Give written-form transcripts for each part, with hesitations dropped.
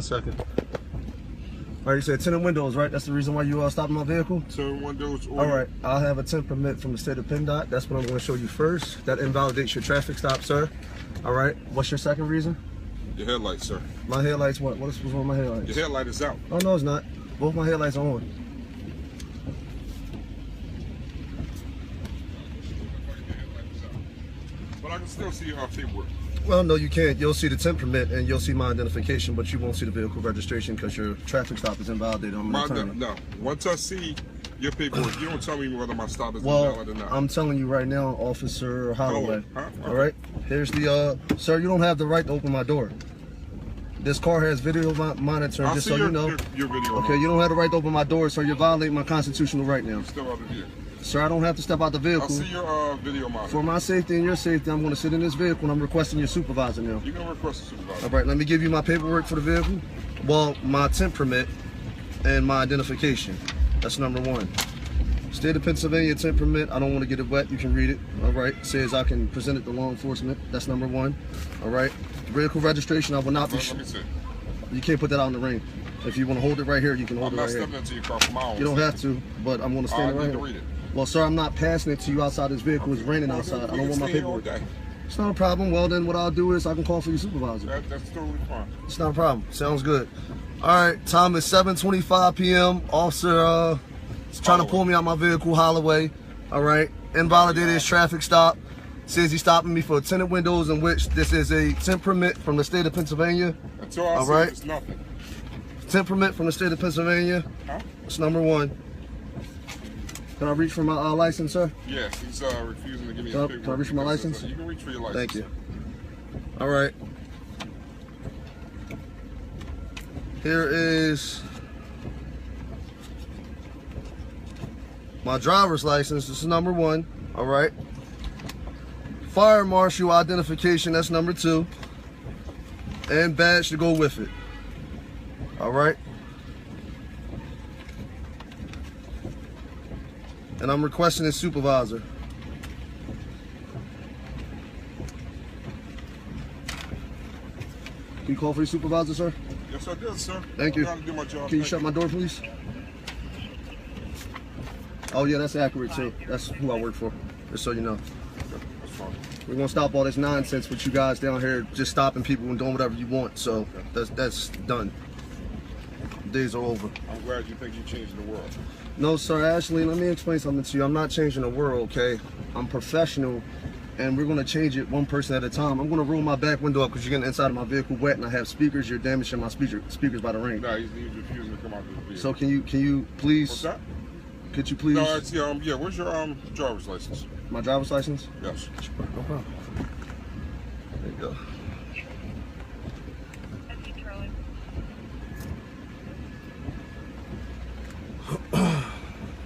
Second. All right, you said tinted windows, right? That's the reason why you stopped my vehicle? Tinted windows. All right, I'll have a tint permit from the state of PennDOT. That's what I'm going to show you first. That invalidates your traffic stop, sir. All right, what's your second reason? Your headlights, sir. My headlights, what? What's wrong with my headlights? Your headlight is out. Oh, no, it's not. Both my headlights are on. But I can still see your paperwork. Well, no, you can't. You'll see the tint permit and you'll see my identification, but you won't see the vehicle registration because your traffic stop is invalidated. No. Once I see your paperwork, you don't tell me whether my stop is invalid or not. I'm telling you right now, Officer Holloway. Huh? All right. Here's the sir. You don't have the right to open my door. This car has video monitoring, just so you know. Your video. Okay, you don't have the right to open my door, so you're violating my constitutional right now. Step out the vehicle. Sir, I don't have to step out the vehicle. I see your video monitor. For my safety and your safety, I'm going to sit in this vehicle and I'm requesting your supervisor now. You can request a supervisor. All right, let me give you my paperwork for the vehicle. Well, my tint permit and my identification. That's number one. State of Pennsylvania tint permit. I don't want to get it wet. You can read it. All right. It says I can present it to law enforcement. That's number one. All right. Vehicle registration. I will not be. Let me see. You can't put that out in the ring. If you want to hold it right here, you can hold it right here. I'm not stepping into your car for my own. You don't have to, but I'm going to stand right here. Read it. Well, sir, I'm not passing it to you outside this vehicle. It's raining outside. I don't want my paperwork. It's not a problem. Well, then what I'll do is I can call for your supervisor. That's totally fine. It's not a problem. Sounds good. All right, time is 7:25 p.m. Officer is trying to pull me out my vehicle, Holloway. All right, invalidated his traffic stop. Says he's stopping me for tinted windows, in which this is a tint permit from the state of Pennsylvania. Until I see it's nothing. Tint permit from the state of Pennsylvania. Huh? It's number one. Can I reach for my license, sir? Yes, he's refusing to give me his paperwork. Can I reach for my license? You can reach for your license. Thank you. All right. Here is my driver's license. This is number one. All right. Fire marshal identification. That's number two. And badge to go with it. All right. And I'm requesting a supervisor. Can you call for your supervisor, sir? Yes, I did, sir. Thank you. I gotta do my job. Can you shut my door, please? Oh, yeah, that's accurate, too. That's who I work for, just so you know. Okay, that's fine. We're going to stop all this nonsense with you guys down here just stopping people and doing whatever you want. So that's done. Days are over. I'm glad you think you're changing the world. No, sir. Ashley, let me explain something to you. I'm not changing the world, okay? I'm professional, and we're going to change it one person at a time. I'm going to roll my back window up because you're getting inside of my vehicle wet, and I have speakers. You're damaging my speakers by the rain. No, he's refusing to come out of the vehicle. So can you please? What's that? Could you please? No, it's yeah. Where's your driver's license? My driver's license? Yes. No problem. There you go.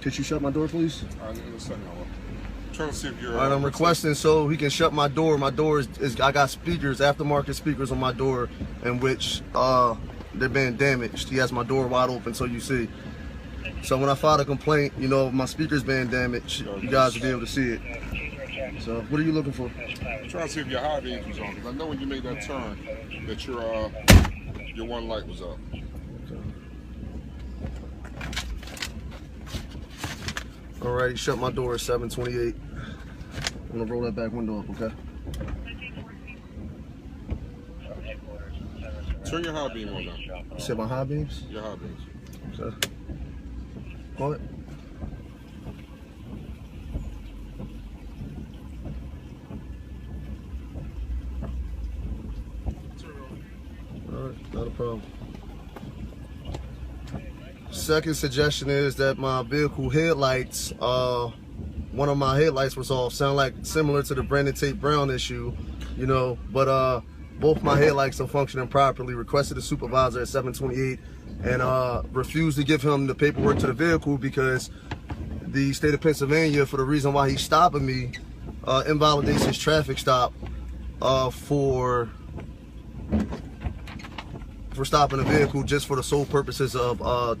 Could you shut my door, please? In a second, I'm trying to see if you're. All right, I'm requesting so he can shut my door. My door is I got speakers, aftermarket speakers on my door, in which they're being damaged. He has my door wide open, so you see. So when I file a complaint, you know, my speaker's being damaged, you guys will be able to see it. So what are you looking for? I'm trying to see if your high beams was on, because I know when you made that turn that your one light was up. Alright, shut my door at 7:28. I'm gonna roll that back window up, okay? Turn your high beam on now. You said my high beams? Your high beams. Okay. What? Alright, not a problem. Second suggestion is that my vehicle headlights, one of my headlights was off. Sound like similar to the Brandon Tate Brown issue, you know, but both my headlights are functioning properly. Requested a supervisor at 7:28 and refused to give him the paperwork to the vehicle because the state of Pennsylvania, for the reason why he's stopping me, invalidates his traffic stop for stopping a vehicle just for the sole purposes of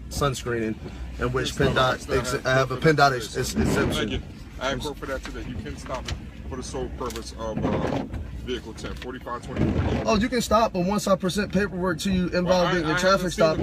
sunscreening, in which PennDOT, I have a PennDOT exemption. Thank you. I have worked for that today. You can stop it for the sole purpose of vehicle 104524. Oh, you can stop, but once I present paperwork to you invalidating your traffic stop,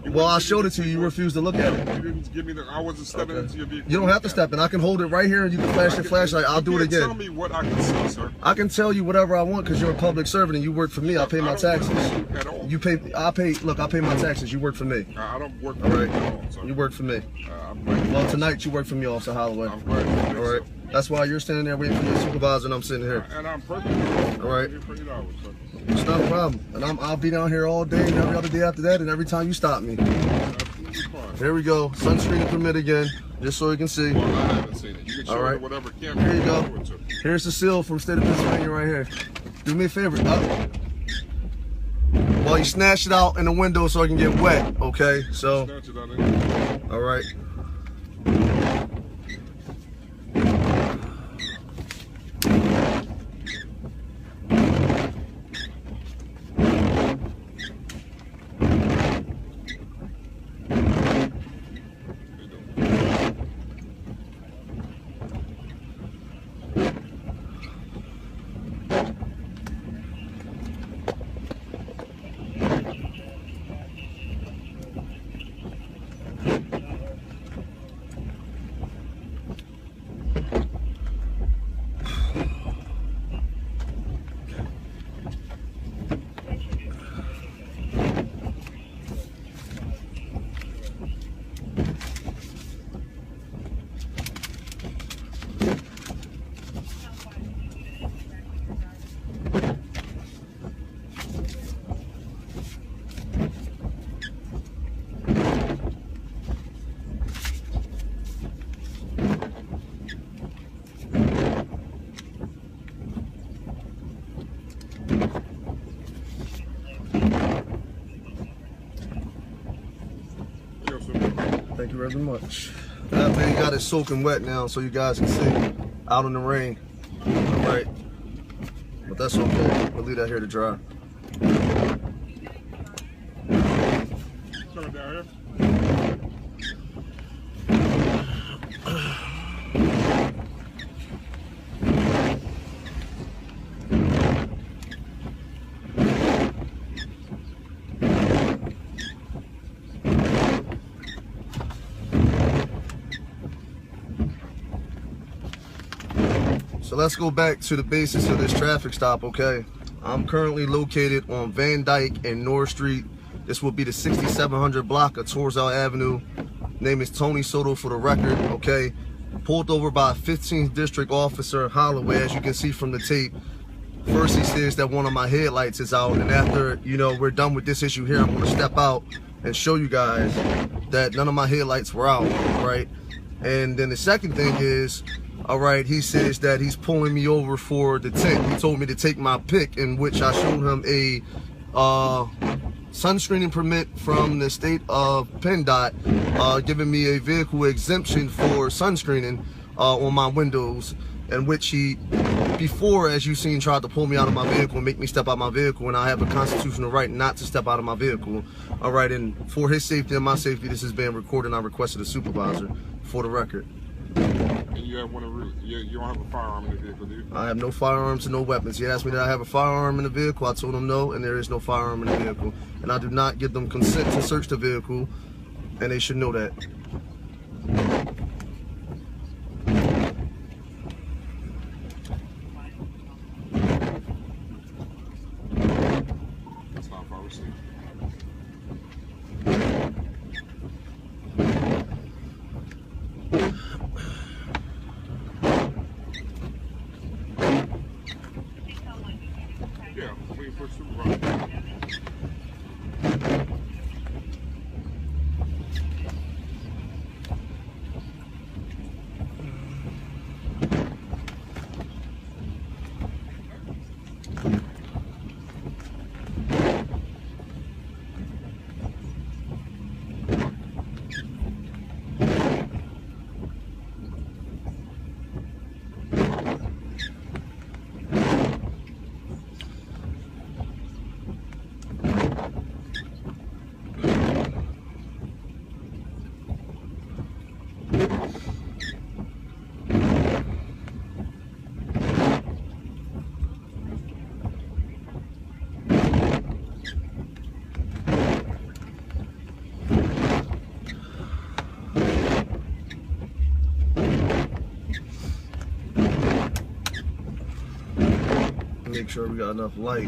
well, I showed it to you. You refused to look at it. You didn't give me the. I wasn't stepping into your vehicle. You don't have to step in. I can hold it right here, and you can flash your flashlight. I'll do it again. Tell me what I can see, sir. I can tell you whatever I want because you're a public servant and you work for me. I pay my taxes. At all. You pay. I pay. Look, I pay my taxes. You work for me. I don't work for All right. you at all, sir. You work for me. I'm glad. Well, tonight you work for me, Officer Holloway. I'm glad you think All right. so. That's why you're standing there waiting for your supervisor, and I'm sitting here. And I'm perfect. All right. Here for $8, sir. It's not a problem. And I'll be down here all day and every other day after that, and every time you stop me. Absolutely fine. Here we go. Sunscreen permit again, just so you can see. Well, I haven't seen it. You can show All right. it whatever camera. Here you go. show it to. Here's the seal from the state of Pennsylvania right here. Do me a favor. Well, you snatched it out in the window so I can get wet, okay? So, Snatch it out of there. all right. Thank you very much. That thing got it soaking wet now so you guys can see out in the rain. All right. But that's okay. We'll leave that here to dry. Turn it down here. So let's go back to the basis of this traffic stop, okay? I'm currently located on Van Dyke and North Street. This will be the 6700 block of Torzel Avenue. Name is Tony Soto for the record, okay? Pulled over by a 15th District Officer Holloway, as you can see from the tape. First he says that one of my headlights is out, and after, you know, we're done with this issue here, I'm gonna step out and show you guys that none of my headlights were out, right? And then the second thing is, all right, he says that he's pulling me over for the tint. He told me to take my pick, in which I showed him a sunscreening permit from the state of PennDOT, giving me a vehicle exemption for sunscreening on my windows, in which he, before, as you've seen, tried to pull me out of my vehicle and make me step out of my vehicle, and I have a constitutional right not to step out of my vehicle. All right, and for his safety and my safety, this is being recorded, and I requested a supervisor for the record. And you have one of you don't have a firearm in the vehicle, do you? I have no firearms and no weapons. He asked me that I have a firearm in the vehicle. I told him no, and there is no firearm in the vehicle. And I do not give them consent to search the vehicle, and they should know that. That's not if I receive. Yeah, waiting for a supervisor. make sure we got enough light.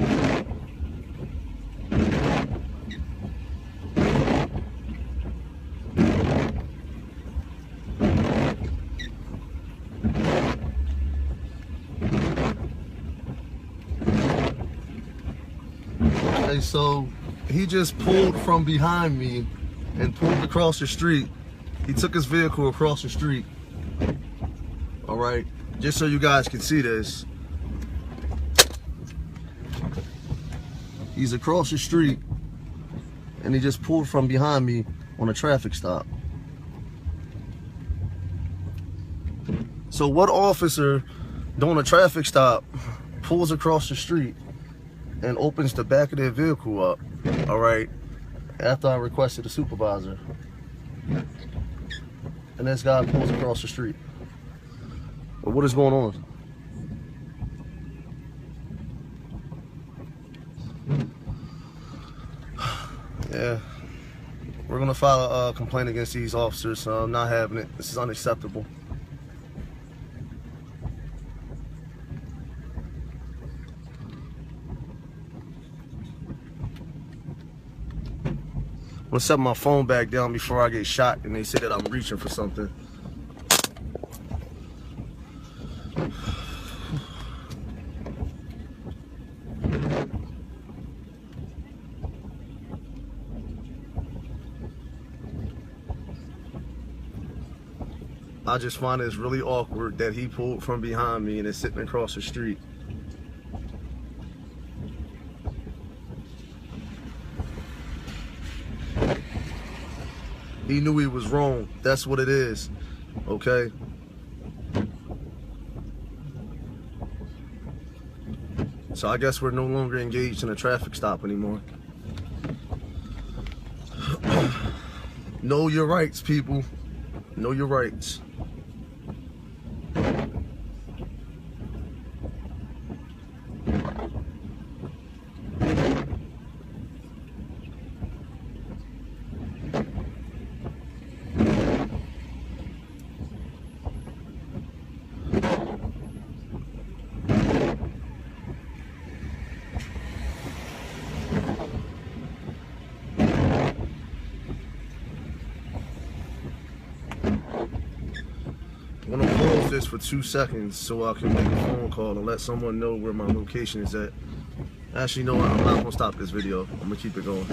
Okay, so he just pulled from behind me and pulled across the street. He took his vehicle across the street. All right, just so you guys can see this. He's across the street and he just pulled from behind me on a traffic stop. So what officer doing a traffic stop pulls across the street and opens the back of their vehicle up, all right, after I requested a supervisor, and this guy pulls across the street? Well, what is going on? Yeah, we're gonna file a complaint against these officers. So I'm not having it. This is unacceptable. I'm gonna set my phone back down before I get shot and they say that I'm reaching for something. I just find it's really awkward that he pulled from behind me and is sitting across the street. He knew he was wrong. That's what it is, okay? So I guess we're no longer engaged in a traffic stop anymore. Know your rights, people. Know your rights. I'm gonna pause this for 2 seconds so I can make a phone call and let someone know where my location is at. Actually, no, I'm not gonna stop this video. I'm gonna keep it going.